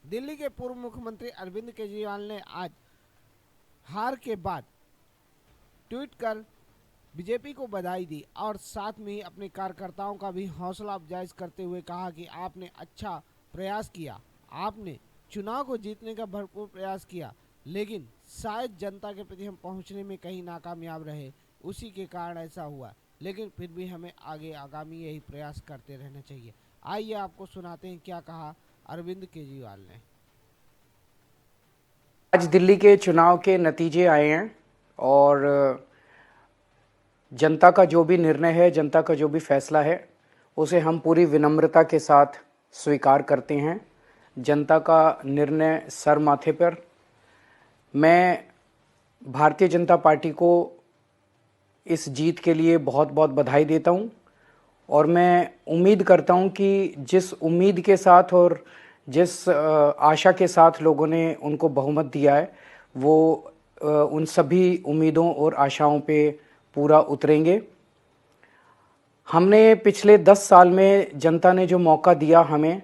दिल्ली के पूर्व मुख्यमंत्री अरविंद केजरीवाल ने आज हार के बाद ट्वीट कर बीजेपी को बधाई दी और साथ में ही अपने कार्यकर्ताओं का भी हौसला अफजाई करते हुए कहा कि आपने अच्छा प्रयास किया, आपने चुनाव को जीतने का भरपूर प्रयास किया, लेकिन शायद जनता के प्रति हम पहुंचने में कहीं नाकामयाब रहे, उसी के कारण ऐसा हुआ। लेकिन फिर भी हमें आगे आगामी यही प्रयास करते रहना चाहिए। आइए आपको सुनाते हैं क्या कहा अरविंद केजरीवाल ने। आज दिल्ली के चुनाव के नतीजे आए हैं और जनता का जो भी निर्णय है, जनता का जो भी फैसला है, उसे हम पूरी विनम्रता के साथ स्वीकार करते हैं। जनता का निर्णय सर माथे पर। मैं भारतीय जनता पार्टी को इस जीत के लिए बहुत बहुत बधाई देता हूं और मैं उम्मीद करता हूं कि जिस उम्मीद के साथ और जिस आशा के साथ लोगों ने उनको बहुमत दिया है, वो उन सभी उम्मीदों और आशाओं पे पूरा उतरेंगे। हमने पिछले 10 साल में जनता ने जो मौका दिया हमें,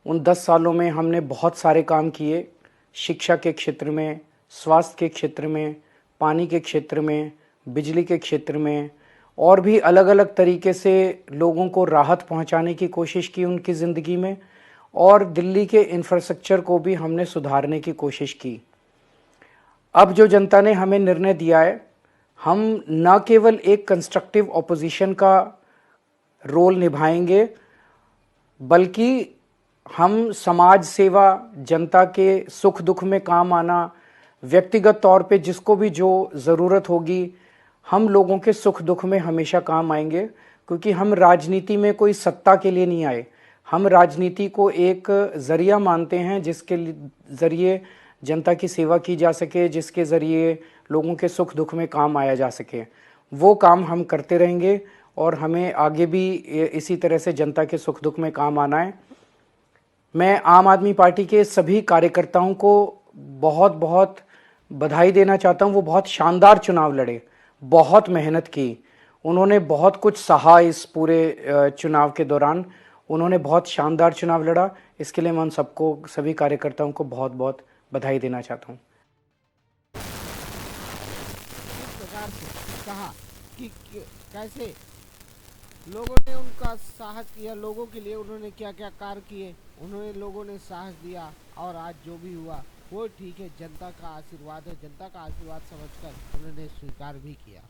उन 10 सालों में हमने बहुत सारे काम किए। शिक्षा के क्षेत्र में, स्वास्थ्य के क्षेत्र में, पानी के क्षेत्र में, बिजली के क्षेत्र में और भी अलग अलग तरीके से लोगों को राहत पहुंचाने की कोशिश की उनकी ज़िंदगी में, और दिल्ली के इंफ्रास्ट्रक्चर को भी हमने सुधारने की कोशिश की। अब जो जनता ने हमें निर्णय दिया है, हम न केवल एक कंस्ट्रक्टिव ऑपोजिशन का रोल निभाएंगे, बल्कि हम समाज सेवा, जनता के सुख दुख में काम आना, व्यक्तिगत तौर पे जिसको भी जो ज़रूरत होगी, हम लोगों के सुख दुख में हमेशा काम आएंगे। क्योंकि हम राजनीति में कोई सत्ता के लिए नहीं आए, हम राजनीति को एक ज़रिया मानते हैं जिसके ज़रिए जनता की सेवा की जा सके, जिसके ज़रिए लोगों के सुख दुख में काम आया जा सके। वो काम हम करते रहेंगे और हमें आगे भी इसी तरह से जनता के सुख दुख में काम आना है। मैं आम आदमी पार्टी के सभी कार्यकर्ताओं को बहुत बहुत बधाई देना चाहता हूं। वो बहुत शानदार चुनाव लड़े, बहुत मेहनत की, उन्होंने बहुत कुछ सहा इस पूरे चुनाव के दौरान। उन्होंने बहुत शानदार चुनाव लड़ा। इसके लिए मैं उन सबको, सभी कार्यकर्ताओं को बहुत बहुत बधाई देना चाहता हूं। इस प्रकार से कहा कि कैसे लोगों ने उनका साहस किया, लोगों के लिए उन्होंने क्या क्या कार्य किए, उन्होंने लोगों ने साहस दिया और आज जो भी हुआ वो ठीक है, जनता का आशीर्वाद है, जनता का आशीर्वाद समझकर उन्होंने स्वीकार भी किया।